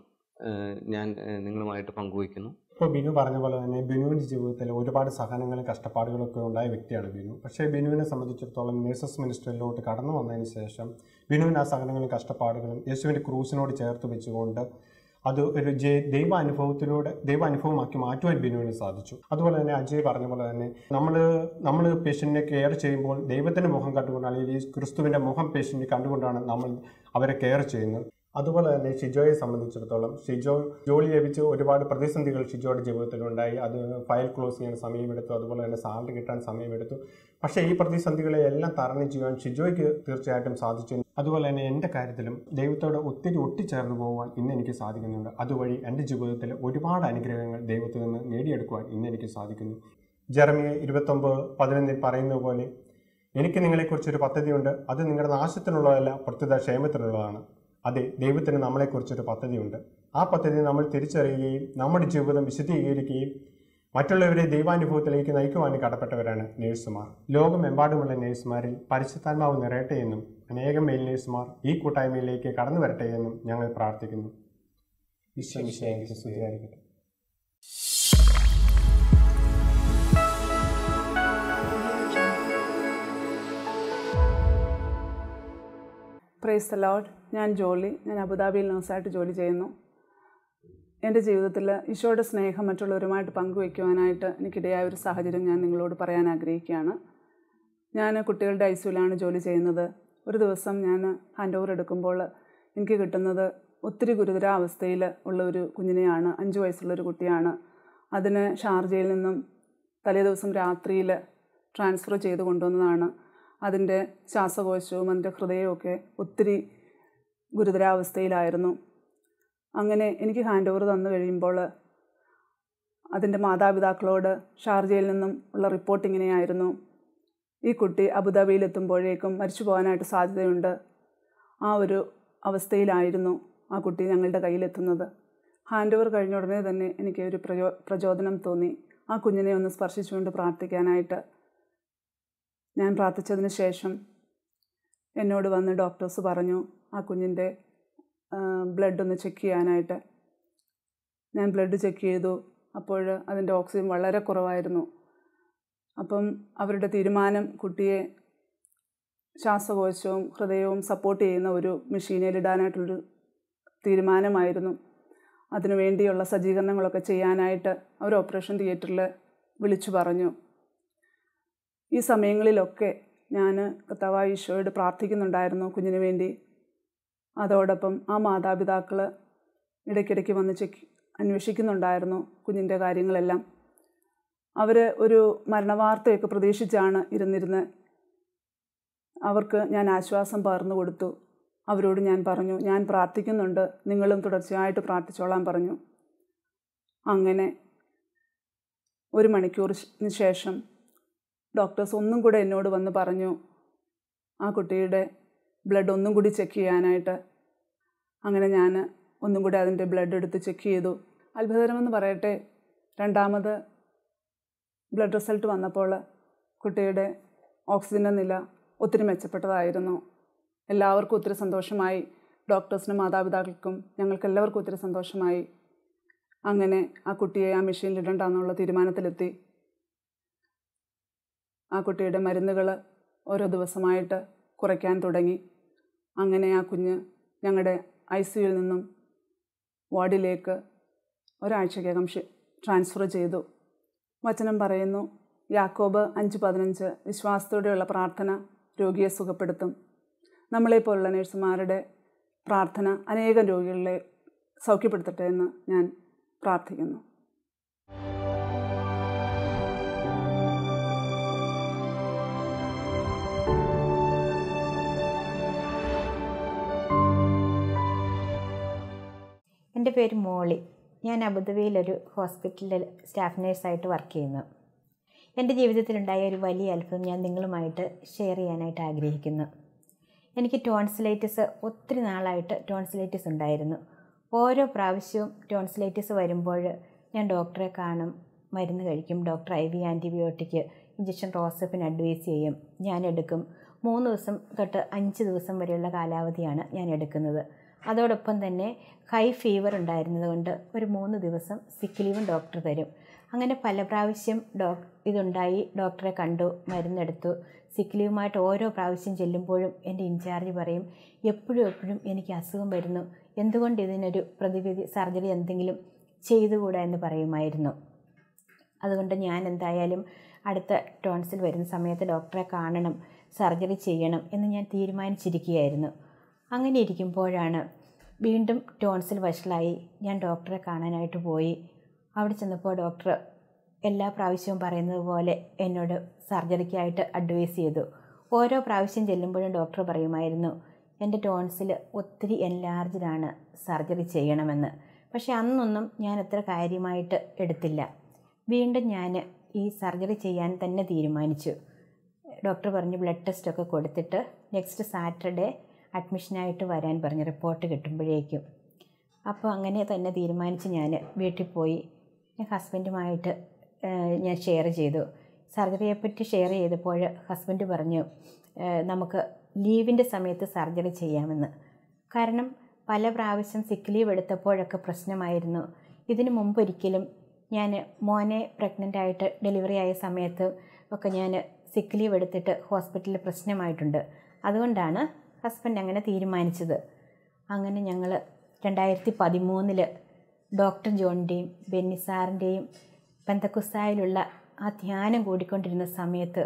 ഞാൻ നിങ്ങളുമായിട്ട് പങ്കുവയ്ക്കുന്നു. ഇപ്പോൾ ബിനു പറഞ്ഞ പോലെ തന്നെ ബിനുവിൻ്റെ ജീവിതത്തിൽ ഒരുപാട് സഹനങ്ങളും കഷ്ടപ്പാടുകളൊക്കെ ഉണ്ടായ വ്യക്തിയാണ് ബിനു. പക്ഷേ ബിനുവിനെ സംബന്ധിച്ചിടത്തോളം നേഴ്സസ് മിനിസ്ട്രിയിലോട്ട് കടന്നു വന്നതിന് ശേഷം ബിനുവിന് ആ സഹനങ്ങളും കഷ്ടപ്പാടുകളും യേശുവിൻ്റെ ക്രൂസിനോട് ചേർത്ത് വെച്ചുകൊണ്ട് അത് ഒരു ദൈവാനുഭവമാക്കി മാറ്റുവാൻ ബിനുവിന് സാധിച്ചു. അതുപോലെ തന്നെ അജയ് പറഞ്ഞ പോലെ തന്നെ നമ്മൾ പേഷ്യൻറ്റിനെ കെയർ ചെയ്യുമ്പോൾ ദൈവത്തിൻ്റെ മുഖം കണ്ടുകൊണ്ട് അല്ലെങ്കിൽ ഈ ക്രിസ്തുവിൻ്റെ മുഖം പേഷ്യൻറ്റ് കണ്ടുകൊണ്ടാണ് നമ്മൾ അവരെ കെയർ ചെയ്യുന്നത്. അതുപോലെ തന്നെ ഷിജോയെ സംബന്ധിച്ചിടത്തോളം ഷിജോ ജോലി ലഭിച്ച് ഒരുപാട് പ്രതിസന്ധികൾ ഷിജോയുടെ ജീവിതത്തിലുണ്ടായി. അത് ഫയൽ ക്ലോസ് ചെയ്യാൻ സമയമെടുത്തു, അതുപോലെ തന്നെ സാലറി കിട്ടാൻ സമയമെടുത്തു. പക്ഷേ ഈ പ്രതിസന്ധികളെ എല്ലാം തരണം ചെയ്യാൻ ഷിജോയ്ക്ക് തീർച്ചയായിട്ടും സാധിച്ചു. അതുപോലെ തന്നെ എൻ്റെ കാര്യത്തിലും ദൈവത്തോട് ഒത്തിരി ഒട്ടിച്ചേർന്ന് പോകുവാൻ ഇന്ന് എനിക്ക് സാധിക്കുന്നുണ്ട്. അതുവഴി എൻ്റെ ജീവിതത്തിൽ ഒരുപാട് അനുഗ്രഹങ്ങൾ ദൈവത്തിൽ നിന്ന് നേടിയെടുക്കുവാൻ ഇന്ന് എനിക്ക് സാധിക്കുന്നു. ജെറമിയ 29:11 പറയുന്നത് പോലെ, എനിക്ക് നിങ്ങളെക്കുറിച്ചൊരു പദ്ധതിയുണ്ട്, അത് നിങ്ങളുടെ നാശത്തിനുള്ളതല്ല, പ്രത്യുത ക്ഷേമത്തിനുള്ളതാണ്. അതെ, ദൈവത്തിന് നമ്മളെക്കുറിച്ചൊരു പദ്ധതിയുണ്ട്. ആ പദ്ധതി നമ്മൾ തിരിച്ചറിയുകയും നമ്മുടെ ജീവിതം വിശദീകരിക്കുകയും മറ്റുള്ളവരെ ദൈവാനുഭവത്തിലേക്ക് നയിക്കുവാനും കടപ്പെട്ടവരാണ് നേഴ്സുമാർ. ലോകമെമ്പാടുമുള്ള നേഴ്സുമാരിൽ പരിശുദ്ധാത്മാവ് നിറയട്ടെ എന്നും അനേകം മെയിൽ നേഴ്സുമാർ ഈ കൂട്ടായ്മയിലേക്ക് കടന്നു വരട്ടെ എന്നും ഞങ്ങൾ പ്രാർത്ഥിക്കുന്നു. ഈശോമിശിഹായ്ക്ക് സ്തുതിയായിരിക്കട്ടെ. Praise the Lord. ഞാൻ അബുദാബിയിൽ നഴ്സായിട്ട് ജോലി ചെയ്യുന്നു. എൻ്റെ ജീവിതത്തിൽ ഈശോയുടെ സ്നേഹം മറ്റുള്ളവരുമായിട്ട് പങ്കുവയ്ക്കുവാനായിട്ട് എനിക്കിടയായ ഒരു സാഹചര്യം ഞാൻ നിങ്ങളോട് പറയാൻ ആഗ്രഹിക്കുകയാണ്. ഞാൻ കുട്ടികളുടെ ഐസിയുലാണ് ജോലി ചെയ്യുന്നത്. ഒരു ദിവസം ഞാൻ ഹാൻഡ് ഓവർ എടുക്കുമ്പോൾ എനിക്ക് കിട്ടുന്നത് ഒത്തിരി ഗുരുതരാവസ്ഥയിൽ ഉള്ള ഒരു കുഞ്ഞിനെയാണ്. 5 വയസ്സുള്ളൊരു കുട്ടിയാണ്. അതിന് ഷാർജയിൽ നിന്നും തലേ ദിവസം രാത്രിയിൽ ട്രാൻസ്ഫർ ചെയ്ത് കൊണ്ടുവന്നതാണ്. അതിൻ്റെ ശ്വാസകോശവും അതിൻ്റെ ഹൃദയവും ഒത്തിരി ഗുരുതരാവസ്ഥയിലായിരുന്നു. അങ്ങനെ എനിക്ക് ഹാൻഡ് ഓവർ തന്നു കഴിയുമ്പോൾ അതിൻ്റെ മാതാപിതാക്കളോട് ഷാർജയിൽ നിന്നും ഉള്ള റിപ്പോർട്ട് ഇങ്ങനെയായിരുന്നു: ഈ കുട്ടി അബുദാബിയിലെത്തുമ്പോഴേക്കും മരിച്ചു പോകാനായിട്ട് സാധ്യതയുണ്ട്. ആ ഒരു അവസ്ഥയിലായിരുന്നു ആ കുട്ടി ഞങ്ങളുടെ കയ്യിലെത്തുന്നത്. ഹാൻഡ് ഓവർ കഴിഞ്ഞ ഉടനെ തന്നെ എനിക്ക് ഒരു പ്രചോദനം തോന്നി ആ കുഞ്ഞിനെ ഒന്ന് സ്പർശിച്ചുകൊണ്ട് പ്രാർത്ഥിക്കാനായിട്ട്. ഞാൻ പ്രാർത്ഥിച്ചതിന് ശേഷം എന്നോട് വന്ന് ഡോക്ടേഴ്സ് പറഞ്ഞു ആ കുഞ്ഞിൻ്റെ ബ്ലഡ് ഒന്ന് ചെക്ക് ചെയ്യാനായിട്ട്. ഞാൻ ബ്ലഡ് ചെക്ക് ചെയ്തു. അപ്പോൾ അതിൻ്റെ ഓക്സിജൻ വളരെ കുറവായിരുന്നു. അപ്പം അവരുടെ തീരുമാനം കുട്ടിയെ ശ്വാസകോശവും ഹൃദയവും സപ്പോർട്ട് ചെയ്യുന്ന ഒരു മെഷീനിലിടാനായിട്ടുള്ളൊരു തീരുമാനമായിരുന്നു. അതിനുവേണ്ടിയുള്ള സജ്ജീകരണങ്ങളൊക്കെ ചെയ്യാനായിട്ട് അവർ ഓപ്പറേഷൻ തിയേറ്ററിൽ വിളിച്ചു പറഞ്ഞു. ഈ സമയങ്ങളിലൊക്കെ ഞാൻ കർത്താവായ ഈശോയോട് പ്രാർത്ഥിക്കുന്നുണ്ടായിരുന്നു കുഞ്ഞിന് വേണ്ടി. അതോടൊപ്പം ആ മാതാപിതാക്കൾ ഇടയ്ക്കിടയ്ക്ക് വന്ന് അന്വേഷിക്കുന്നുണ്ടായിരുന്നു കുഞ്ഞിൻ്റെ കാര്യങ്ങളെല്ലാം. അവർ ഒരു മരണവാർത്തയൊക്കെ പ്രതീക്ഷിച്ചാണ് ഇരുന്നിരുന്നത്. അവർക്ക് ഞാൻ ആശ്വാസം പകർന്നു കൊടുത്തു. അവരോട് ഞാൻ പറഞ്ഞു, ഞാൻ പ്രാർത്ഥിക്കുന്നുണ്ട്, നിങ്ങളും തുടർച്ചയായിട്ട് പ്രാർത്ഥിച്ചോളാൻ പറഞ്ഞു. അങ്ങനെ 1 മണിക്കൂറിന് ശേഷം ഡോക്ടേഴ്സ് ഒന്നും കൂടെ എന്നോട് വന്ന് പറഞ്ഞു ആ കുട്ടിയുടെ ബ്ലഡ് ഒന്നും കൂടി ചെക്ക് ചെയ്യാനായിട്ട്. അങ്ങനെ ഞാൻ ഒന്നും കൂടി അതിൻ്റെ ബ്ലഡ് എടുത്ത് ചെക്ക് ചെയ്തു. അത്ഭുതകരമെന്ന് പറയട്ടെ, രണ്ടാമത് ബ്ലഡ് റിസൾട്ട് വന്നപ്പോൾ കുട്ടിയുടെ ഓക്സിജൻ്റെ നില ഒത്തിരി മെച്ചപ്പെട്ടതായിരുന്നു. എല്ലാവർക്കും ഒത്തിരി സന്തോഷമായി. ഡോക്ടേഴ്സിനും മാതാപിതാക്കൾക്കും ഞങ്ങൾക്കെല്ലാവർക്കും ഒത്തിരി സന്തോഷമായി. അങ്ങനെ ആ കുട്ടിയെ ആ മെഷീനിലിടണ്ടെന്നുള്ള തീരുമാനത്തിലെത്തി. ആ കുട്ടിയുടെ മരുന്നുകൾ ഓരോ ദിവസമായിട്ട് കുറയ്ക്കാൻ തുടങ്ങി. അങ്ങനെ ആ കുഞ്ഞ് ഞങ്ങളുടെ ICUവിൽ നിന്നും വാർഡിലേക്ക് ഒരാഴ്ചക്കകം ട്രാൻസ്ഫർ ചെയ്തു. വചനം പറയുന്നു, യാക്കോബ് 5:15, വിശ്വാസത്തോടെയുള്ള പ്രാർത്ഥന രോഗിയെ സുഖപ്പെടുത്തും. നമ്മളെപ്പോലുള്ള നഴ്സുമാരുടെ പ്രാർത്ഥന അനേകം രോഗികളെ സൗഖ്യപ്പെടുത്തട്ടെ എന്ന് ഞാൻ പ്രാർത്ഥിക്കുന്നു. എൻ്റെ പേര് മോളി. ഞാൻ അബുദാബിയിലൊരു ഹോസ്പിറ്റലിൽ സ്റ്റാഫ് നേഴ്സായിട്ട് വർക്ക് ചെയ്യുന്നു. എൻ്റെ ജീവിതത്തിലുണ്ടായ ഒരു വലിയ അത്ഭുതം ഞാൻ നിങ്ങളുമായിട്ട് ഷെയർ ചെയ്യാനായിട്ട് ആഗ്രഹിക്കുന്നു. എനിക്ക് ടോൺസിലൈറ്റിസ് ഒത്തിരി നാളായിട്ട് ടോൺസിലൈറ്റിസ് ഉണ്ടായിരുന്നു. ഓരോ പ്രാവശ്യവും ടോൺസിലൈറ്റിസ് വരുമ്പോൾ ഞാൻ ഡോക്ടറെ കാണും, മരുന്ന് കഴിക്കും. ഡോക്ടർ IV ആൻറ്റിബയോട്ടിക്, ഇഞ്ചക്ഷൻ റോസപ്പിന് അഡ്വൈസ് ചെയ്യും. ഞാൻ എടുക്കും. 3 ദിവസം തൊട്ട് 5 ദിവസം വരെയുള്ള കാലാവധിയാണ് ഞാൻ എടുക്കുന്നത്. അതോടൊപ്പം തന്നെ ഹൈ ഫീവർ ഉണ്ടായിരുന്നതുകൊണ്ട് ഒരു 3 ദിവസം സിക്ക് ലീവും ഡോക്ടർ തരും. അങ്ങനെ പല പ്രാവശ്യം ഇതുണ്ടായി. ഡോക്ടറെ കണ്ടു, മരുന്നെടുത്തു. സിക്ക് ലീവുമായിട്ട് ഓരോ പ്രാവശ്യം ചെല്ലുമ്പോഴും എൻ്റെ ഇൻചാർജ് പറയും, എപ്പോഴും എനിക്ക് അസുഖം വരുന്നു, എന്തുകൊണ്ട് ഇതിനൊരു പ്രതിവിധി സർജറി എന്തെങ്കിലും ചെയ്തുകൂടാ എന്ന് പറയുമായിരുന്നു. അതുകൊണ്ട് ഞാൻ എന്തായാലും അടുത്ത ടോൺസിൽ വരുന്ന സമയത്ത് ഡോക്ടറെ കാണണം, സർജറി ചെയ്യണം എന്ന് ഞാൻ തീരുമാനിച്ചിരിക്കുകയായിരുന്നു. അങ്ങനെ ഇരിക്കുമ്പോഴാണ് വീണ്ടും ടോൺസിൽ വഷളായി. ഞാൻ ഡോക്ടറെ കാണാനായിട്ട് പോയി. അവിടെ ചെന്നപ്പോൾ ഡോക്ടർ എല്ലാ പ്രാവശ്യവും പറയുന്നത് പോലെ എന്നോട് സർജറിക്കായിട്ട് അഡ്വൈസ് ചെയ്തു. ഓരോ പ്രാവശ്യം ചെല്ലുമ്പോഴും ഡോക്ടർ പറയുമായിരുന്നു, എൻ്റെ ടോൺസിൽ ഒത്തിരി എൻലാർജ്ഡാണ്, സർജറി ചെയ്യണമെന്ന്. പക്ഷേ അന്നൊന്നും ഞാൻ അത്ര കാര്യമായിട്ട് എടുത്തില്ല. വീണ്ടും ഞാൻ ഈ സർജറി ചെയ്യാൻ തന്നെ തീരുമാനിച്ചു. ഡോക്ടർ പറഞ്ഞു ബ്ലഡ് ടെസ്റ്റൊക്കെ കൊടുത്തിട്ട് നെക്സ്റ്റ് സാറ്റർഡേ അഡ്മിഷനായിട്ട് വരാൻ പറഞ്ഞു, റിപ്പോർട്ട് കിട്ടുമ്പോഴേക്കും. അപ്പോൾ അങ്ങനെ തന്നെ തീരുമാനിച്ച് ഞാൻ വീട്ടിൽ പോയി. ഞാൻ ഹസ്ബൻഡുമായിട്ട് ഞാൻ ഷെയർ ചെയ്തു. സർജറിയെപ്പറ്റി ഷെയർ ചെയ്തപ്പോൾ ഹസ്ബൻഡ് പറഞ്ഞു, നമുക്ക് ലീവിൻ്റെ സമയത്ത് സർജറി ചെയ്യാമെന്ന്. കാരണം പല പ്രാവശ്യം സിക്ക് ലീവ് എടുത്തപ്പോഴൊക്കെ പ്രശ്നമായിരുന്നു. ഇതിന് മുമ്പൊരിക്കലും ഞാൻ മോനെ പ്രഗ്നൻ്റായിട്ട് ഡെലിവറി ആയ സമയത്ത് ഒക്കെ ഞാൻ സിക്ക് ലീവ് എടുത്തിട്ട് ഹോസ്പിറ്റലിൽ പ്രശ്നമായിട്ടുണ്ട്. അതുകൊണ്ടാണ് ഹസ്ബൻഡ് അങ്ങനെ തീരുമാനിച്ചത്. അങ്ങനെ ഞങ്ങൾ 2013 ഡോക്ടർ ജോണിൻ്റെയും ബെന്നി സാറിൻ്റെയും പെന്തക്കുസ്തായിലുള്ള ആ ധ്യാനം കൂടിക്കൊണ്ടിരുന്ന സമയത്ത്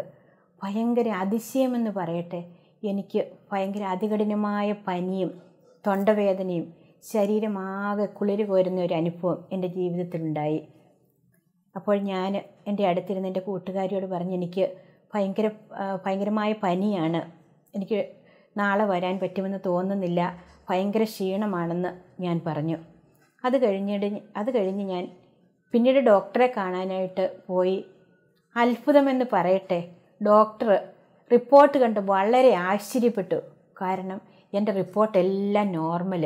ഭയങ്കര അതിശയമെന്ന് പറയട്ടെ, എനിക്ക് ഭയങ്കര അതികഠിനമായ പനിയും തൊണ്ടവേദനയും ശരീരമാകെ കുളിര് കോരുന്ന ഒരു അനുഭവം എൻ്റെ ജീവിതത്തിലുണ്ടായി. അപ്പോൾ ഞാൻ എൻ്റെ അടുത്തിരുന്ന് എൻ്റെ കൂട്ടുകാരിയോട് പറഞ്ഞ്, എനിക്ക് ഭയങ്കരമായ പനിയാണ്, എനിക്ക് നാളെ വരാൻ പറ്റുമെന്ന് തോന്നുന്നില്ല, ഭയങ്കര ക്ഷീണമാണെന്ന് ഞാൻ പറഞ്ഞു. അത് കഴിഞ്ഞ് ഞാൻ പിന്നീട് ഡോക്ടറെ കാണാനായിട്ട് പോയി. അത്ഭുതമെന്ന് പറയട്ടെ, ഡോക്ടർ റിപ്പോർട്ട് കണ്ട് വളരെ ആശ്ചര്യപ്പെട്ടു. കാരണം എൻ്റെ റിപ്പോർട്ടെല്ലാം നോർമൽ.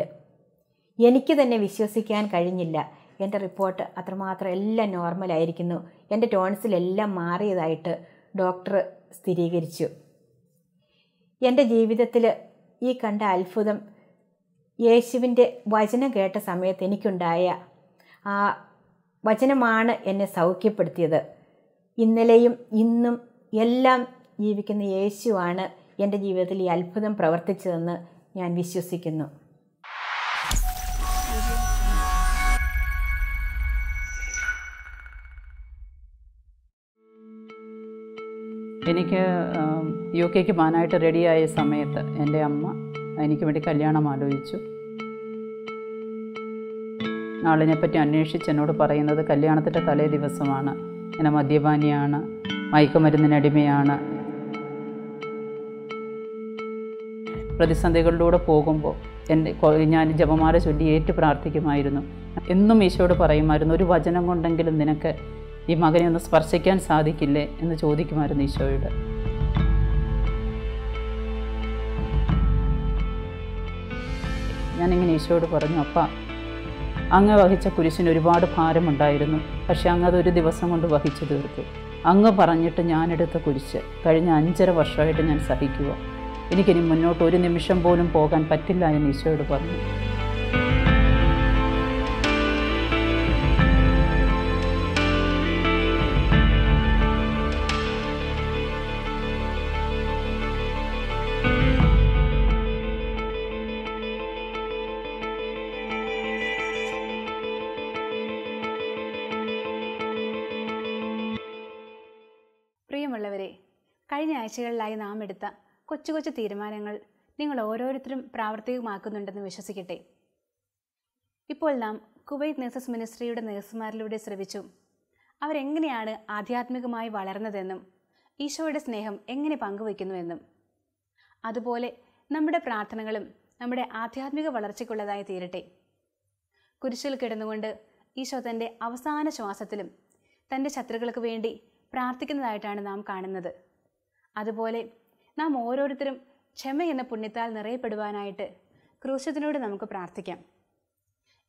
എനിക്ക് തന്നെ വിശ്വസിക്കാൻ കഴിഞ്ഞില്ല. എൻ്റെ റിപ്പോർട്ട് അത്രമാത്രം എല്ലാം നോർമലായിരിക്കുന്നു, എൻ്റെ ടോൺസിലെല്ലാം മാറിയതായിട്ട് ഡോക്ടർ സ്ഥിരീകരിച്ചു. എൻ്റെ ജീവിതത്തിൽ ഈ കണ്ട അത്ഭുതം യേശുവിൻ്റെ വചനം കേട്ട സമയത്ത് എനിക്കുണ്ടായ ആ വചനമാണ് എന്നെ സൗഖ്യപ്പെടുത്തിയത്. ഇന്നലെയും ഇന്നും എല്ലാം ജീവിക്കുന്ന യേശുവാണ് എൻ്റെ ജീവിതത്തിൽ ഈ അത്ഭുതം പ്രവർത്തിച്ചതെന്ന് ഞാൻ വിശ്വസിക്കുന്നു. എനിക്ക് UK പോകാനായിട്ട് റെഡിയായ സമയത്ത് എൻ്റെ അമ്മ എനിക്ക് വേണ്ടി കല്യാണം ആലോചിച്ചു. ആളിനെപ്പറ്റി അന്വേഷിച്ച് എന്നോട് പറയുന്നത് കല്യാണത്തിൻ്റെ തലേ ദിവസമാണ്, ഇങ്ങനെ മദ്യപാനിയാണ്, മയക്കുമരുന്നിനടിമയാണ്. പ്രതിസന്ധികളിലൂടെ പോകുമ്പോൾ ഞാൻ ജപമാല ചൊല്ലി ഏറ്റു പ്രാർത്ഥിക്കുമായിരുന്നു. എന്നും ഈശോയോട് പറയുമായിരുന്നു, ഒരു വചനം കൊണ്ടെങ്കിലും നിനക്ക് ഈ മകനെ ഒന്ന് സ്പർശിക്കാൻ സാധിക്കില്ലേ എന്ന് ചോദിക്കുമായിരുന്നു ഈശോയോട്. ഞാനിങ്ങനെ ഈശോയോട് പറഞ്ഞു, അപ്പാ അങ്ങ് വഹിച്ച കുരിശിന് ഒരുപാട് ഭാരമുണ്ടായിരുന്നു, പക്ഷെ അങ്ങ് അതൊരു ദിവസം കൊണ്ട് വഹിച്ചു തീർത്തു. അങ്ങ് പറഞ്ഞിട്ട് ഞാനെടുത്ത കുരിശ് കഴിഞ്ഞ 5.5 വർഷമായിട്ട് ഞാൻ സഹിക്കുക, എനിക്കിനി മുന്നോട്ട് ഒരു നിമിഷം പോലും പോകാൻ പറ്റില്ല എന്ന് ഈശോയോട് പറഞ്ഞു. പ്രിയമുള്ളവരെ, കഴിഞ്ഞ ആഴ്ചകളിലായി നാം എടുത്ത കൊച്ചു കൊച്ചു തീരുമാനങ്ങൾ നിങ്ങൾ ഓരോരുത്തരും പ്രാവർത്തികമാക്കുന്നുണ്ടെന്ന് വിശ്വസിക്കട്ടെ. ഇപ്പോൾ നാം കുവൈറ്റ് നഴ്സസ് മിനിസ്ട്രിയുടെ നഴ്സുമാരിലൂടെ ശ്രവിച്ചു അവരെങ്ങനെയാണ് ആധ്യാത്മികമായി വളർന്നതെന്നും ഈശോയുടെ സ്നേഹം എങ്ങനെ പങ്കുവയ്ക്കുന്നുവെന്നും. അതുപോലെ നമ്മുടെ പ്രാർത്ഥനകളും നമ്മുടെ ആധ്യാത്മിക വളർച്ചയ്ക്കുള്ളതായി തീരട്ടെ. കുരിശിൽ കിടന്നുകൊണ്ട് ഈശോ തൻ്റെ അവസാന ശ്വാസത്തിലും തൻ്റെ ശത്രുക്കൾക്ക് വേണ്ടി പ്രാർത്ഥിക്കുന്നതായിട്ടാണ് നാം കാണുന്നത്. അതുപോലെ നാം ഓരോരുത്തരും ക്ഷമ എന്ന പുണ്യത്താൽ നിറയപ്പെടുവാനായിട്ട് ക്രൂശത്തിനോട് നമുക്ക് പ്രാർത്ഥിക്കാം.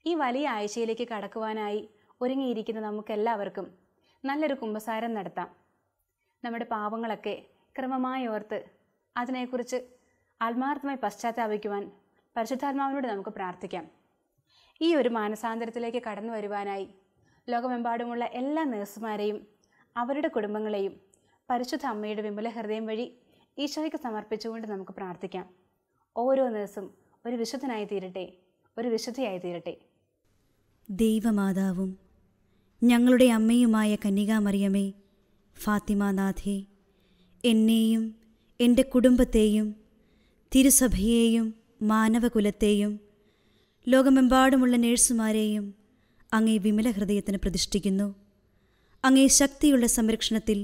ഈ വലിയ ആഴ്ചയിലേക്ക് കടക്കുവാനായി ഒരുങ്ങിയിരിക്കുന്ന നമുക്കെല്ലാവർക്കും നല്ലൊരു കുമ്പസാരം നടത്താം. നമ്മുടെ പാപങ്ങളൊക്കെ ക്രമമായി ഓർത്ത് അതിനെക്കുറിച്ച് ആത്മാർത്ഥമായി പശ്ചാത്താപിക്കുവാൻ പരിശുദ്ധാത്മാവിനോട് നമുക്ക് പ്രാർത്ഥിക്കാം. ഈ ഒരു മാനസാന്തരത്തിലേക്ക് കടന്നു വരുവാനായി ലോകമെമ്പാടുമുള്ള എല്ലാ നഴ്സുമാരെയും അവരുടെ കുടുംബങ്ങളെയും പരിശുദ്ധ അമ്മയുടെ വിമല ഹൃദയം വഴി ഈശോയ്ക്ക് സമർപ്പിച്ചുകൊണ്ട് നമുക്ക് പ്രാർത്ഥിക്കാം. ഓരോ നഴ്സും ഒരു വിശുദ്ധനായി തീരട്ടെ, ഒരു വിശുദ്ധയായി തീരട്ടെ. ദൈവമാതാവും ഞങ്ങളുടെ അമ്മയുമായ കന്യകാമറിയമേ, ഫാത്തിമാനാഥേ, എന്നെയും എൻ്റെ കുടുംബത്തെയും തിരുസഭയെയും മാനവകുലത്തെയും ലോകമെമ്പാടുമുള്ള നേഴ്സുമാരെയും അങ്ങേ വിമല ഹൃദയത്തിന് പ്രതിഷ്ഠിക്കുന്നു. അങ്ങേ ശക്തിയുള്ള സംരക്ഷണത്തിൽ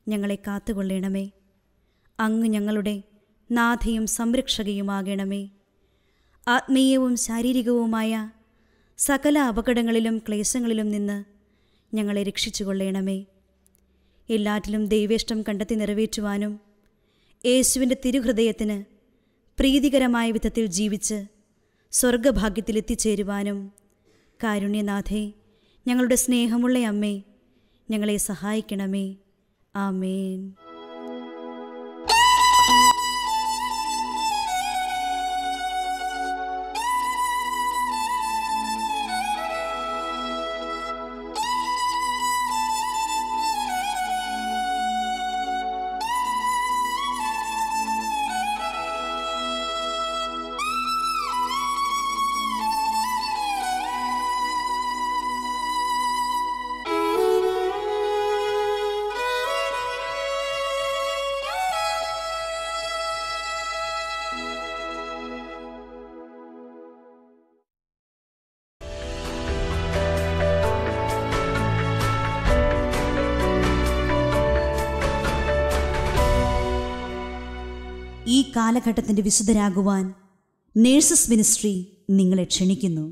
ഞങ്ങളെ കാത്തുകൊള്ളണമേ. അങ്ങ് ഞങ്ങളുടെ നാഥയും സംരക്ഷകയുമാകണമേ. ആത്മീയവും ശാരീരികവുമായ സകല അപകടങ്ങളിലും ക്ലേശങ്ങളിലും നിന്ന് ഞങ്ങളെ രക്ഷിച്ചുകൊള്ളണമേ. എല്ലാറ്റിലും ദൈവേഷ്ടം കണ്ടെത്തി നിറവേറ്റുവാനും യേശുവിൻ്റെ തിരുഹൃദയത്തിന് പ്രീതികരമായ വിധത്തിൽ ജീവിച്ച് സ്വർഗഭാഗ്യത്തിലെത്തിച്ചേരുവാനും കാരുണ്യനാഥേ, ഞങ്ങളുടെ സ്നേഹമുള്ള അമ്മേ, ഞങ്ങളെ സഹായിക്കണമേ. ആമേൻ. ഈ കാലഘട്ടത്തിൻ്റെ വിശുദ്ധരാകുവാൻ നേഴ്സസ് മിനിസ്ട്രി നിങ്ങളെ ക്ഷണിക്കുന്നു.